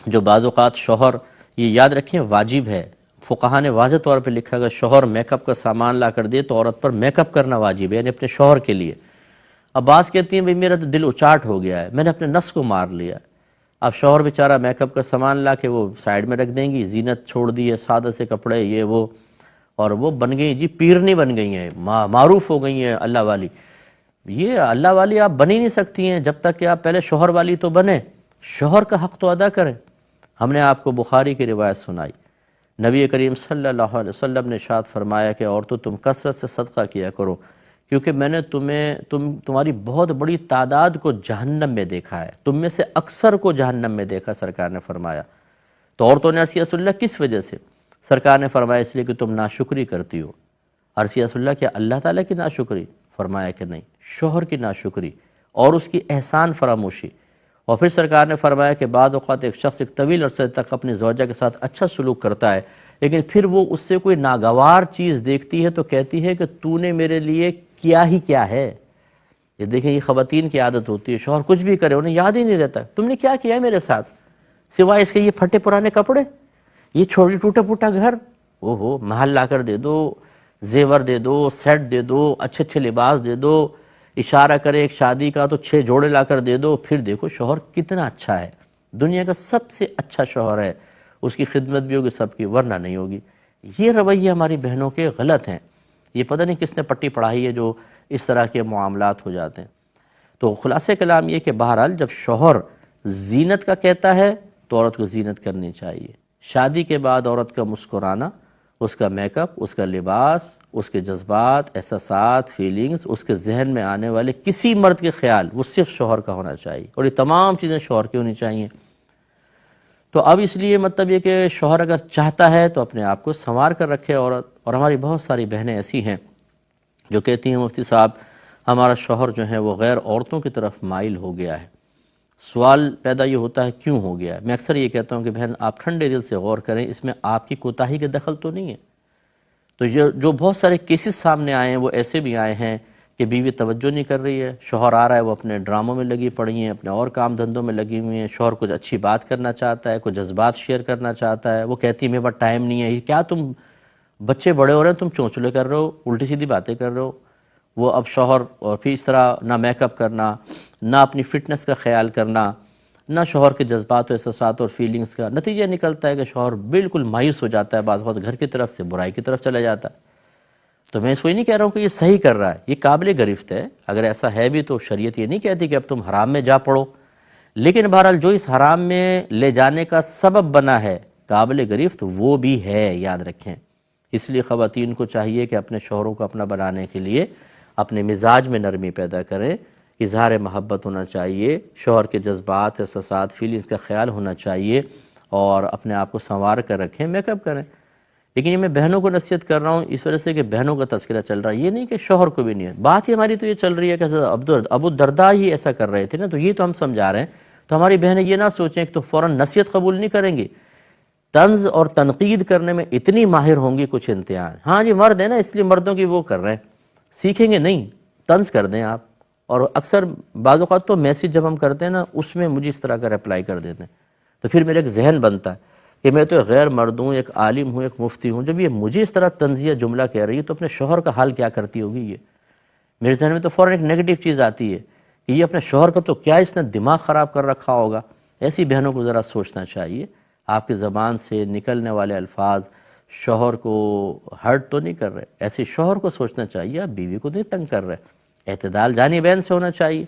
جو بعض اوقات شوہر، یہ یاد رکھیں واجب ہے، فقہا نے واضح طور پہ لکھا کہ شوہر میک اپ کا سامان لا کر دے تو عورت پر میک اپ کرنا واجب ہے، یعنی اپنے شوہر کے لیے۔ اب بعض کہتی ہیں بھئی میرا تو دل اچاٹ ہو گیا ہے، میں نے اپنے نفس کو مار لیا۔ اب شوہر بیچارہ میک اپ کا سامان لا کے وہ سائیڈ میں رکھ دیں گی، زینت چھوڑ دی ہے، سادہ سے کپڑے یہ وہ، اور وہ بن گئی جی پیرنی بن گئی ہیں، معروف ہو گئی ہیں اللہ والی۔ یہ اللہ والی آپ بن ہی نہیں سکتی ہیں جب تک کہ آپ پہلے شوہر والی تو بنیں، شوہر کا حق تو ادا کریں۔ ہم نے آپ کو بخاری کی روایت سنائی، نبی کریم صلی اللہ علیہ وسلم نے ارشاد فرمایا کہ عورتوں تم کثرت سے صدقہ کیا کرو، کیونکہ میں نے تمہاری بہت بڑی تعداد کو جہنم میں دیکھا ہے، تم میں سے اکثر کو جہنم میں دیکھا، سرکار نے فرمایا۔ تو عورتوں نے عرض یا رسول اللہ کس وجہ سے؟ سرکار نے فرمایا اس لیے کہ تم ناشکری کرتی ہو۔ عرض یا رسول اللہ کیا اللہ تعالیٰ کی ناشکری؟ فرمایا کہ نہیں، شوہر کی ناشکری اور اس کی احسان فراموشی۔ اور پھر سرکار نے فرمایا کہ بعض اوقات ایک شخص ایک طویل عرصے تک اپنی زوجہ کے ساتھ اچھا سلوک کرتا ہے، لیکن پھر وہ اس سے کوئی ناگوار چیز دیکھتی ہے تو کہتی ہے کہ تو نے میرے لیے کیا ہی کیا ہے۔ یہ دیکھیں یہ خواتین کی عادت ہوتی ہے، شوہر کچھ بھی کرے انہیں یاد ہی نہیں رہتا تم نے کیا کیا ہے میرے ساتھ، سوائے اس کے یہ پھٹے پرانے کپڑے، یہ چھوٹی ٹوٹا پھوٹا گھر، اوہو محل لا کر دے دو، زیور دے دو، سیٹ دے دو، اچھے اچھے لباس دے دو، اشارہ کرے ایک شادی کا تو 6 جوڑے لا کر دے دو، پھر دیکھو شوہر کتنا اچھا ہے، دنیا کا سب سے اچھا شوہر ہے، اس کی خدمت بھی ہوگی سب کی، ورنہ نہیں ہوگی۔ یہ رویے ہماری بہنوں کے غلط ہیں، یہ پتہ نہیں کس نے پٹی پڑھائی ہے جو اس طرح کے معاملات ہو جاتے ہیں۔ تو خلاصہ کلام یہ کہ بہرحال جب شوہر زینت کا کہتا ہے تو عورت کو زینت کرنی چاہیے۔ شادی کے بعد عورت کا مسکرانا، اس کا میک اپ، اس کا لباس، اس کے جذبات، احساسات، فیلنگز، اس کے ذہن میں آنے والے کسی مرد کے خیال وہ صرف شوہر کا ہونا چاہیے، اور یہ تمام چیزیں شوہر کی ہونی چاہیے۔ تو اب اس لیے مطلب یہ کہ شوہر اگر چاہتا ہے تو اپنے آپ کو سنوار کر رکھے عورت۔ اور ہماری بہت ساری بہنیں ایسی ہیں جو کہتی ہیں مفتی صاحب ہمارا شوہر جو ہے وہ غیر عورتوں کی طرف مائل ہو گیا ہے۔ سوال پیدا یہ ہوتا ہے کیوں ہو گیا ہے؟ میں اکثر یہ کہتا ہوں کہ بہن آپ ٹھنڈے دل سے غور کریں، اس میں آپ کی کوتاہی کا دخل تو نہیں ہے۔ تو جو بہت سارے کیسز سامنے آئے ہیں وہ ایسے بھی آئے ہیں کہ بیوی توجہ نہیں کر رہی ہے، شوہر آ رہا ہے وہ اپنے ڈراموں میں لگی پڑی ہیں، اپنے اور کام دھندوں میں لگی ہوئی ہیں، شوہر کچھ اچھی بات کرنا چاہتا ہے، کچھ جذبات شیئر کرنا چاہتا ہے، وہ کہتی ہے میرے پاس ٹائم نہیں ہے۔ یہ کیا تم بچے بڑے ہو رہے ہیں تم چونچلے کر رہے ہو، الٹی سیدھی باتیں کر رہے ہو۔ وہ اب شوہر اور پھر اس طرح نہ میک اپ کرنا، نہ اپنی فٹنس کا خیال کرنا، نہ شوہر کے جذبات و احساسات اور فیلنگز کا، نتیجہ نکلتا ہے کہ شوہر بالکل مایوس ہو جاتا ہے، بعض وقت گھر کی طرف سے برائی کی طرف چلا جاتا ہے۔ تو میں اس کو یہ نہیں کہہ رہا ہوں کہ یہ صحیح کر رہا ہے، یہ قابل گرفت ہے، اگر ایسا ہے بھی تو شریعت یہ نہیں کہتی کہ اب تم حرام میں جا پڑو، لیکن بہرحال جو اس حرام میں لے جانے کا سبب بنا ہے قابل گرفت وہ بھی ہے، یاد رکھیں۔ اس لیے خواتین کو چاہیے کہ اپنے شوہروں کو اپنا بنانے کے لیے اپنے مزاج میں نرمی پیدا کریں، اظہار محبت ہونا چاہیے، شوہر کے جذبات، احساسات، فیلنگز کا خیال ہونا چاہیے، اور اپنے آپ کو سنوار کر رکھیں، میک اپ کریں۔ لیکن یہ میں بہنوں کو نصیحت کر رہا ہوں اس وجہ سے کہ بہنوں کا تذکرہ چل رہا ہے، یہ نہیں کہ شوہر کو بھی نہیں ہے۔ بات ہی ہماری تو یہ چل رہی ہے کہ ابو الدرداء ہی ایسا کر رہے تھے نا، تو یہ تو ہم سمجھا رہے ہیں، تو ہماری بہنیں یہ نہ سوچیں کہ تو فوراً نصیحت قبول نہیں کریں گی، طنز اور تنقید کرنے میں اتنی ماہر ہوں گی کچھ امتحان۔ ہاں جی مرد ہے نا اس لیے مردوں کی وہ کر رہے ہیں، سیکھیں گے نہیں، طنز کر دیں آپ۔ اور اکثر بعض اوقات تو میسیج جب ہم کرتے ہیں نا اس میں مجھے اس طرح کا رپلائی کر دیتے ہیں، تو پھر میرے ایک ذہن بنتا ہے کہ میں تو ایک غیر مرد ہوں، ایک عالم ہوں، ایک مفتی ہوں، جب یہ مجھے اس طرح طنزیہ جملہ کہہ رہی ہے تو اپنے شوہر کا حال کیا کرتی ہوگی یہ؟ میرے ذہن میں تو فوراً ایک نیگیٹو چیز آتی ہے کہ یہ اپنے شوہر کا تو کیا اس نے دماغ خراب کر رکھا ہوگا۔ ایسی بہنوں کو ذرا سوچنا چاہیے، آپ کی زبان سے نکلنے والے الفاظ شوہر کو ہرٹ تو نہیں کر رہے، ایسے شوہر کو سوچنا چاہیے آپ بیوی کو نہیں تنگ کر رہے۔ اعتدال جانی بہن سے ہونا چاہیے۔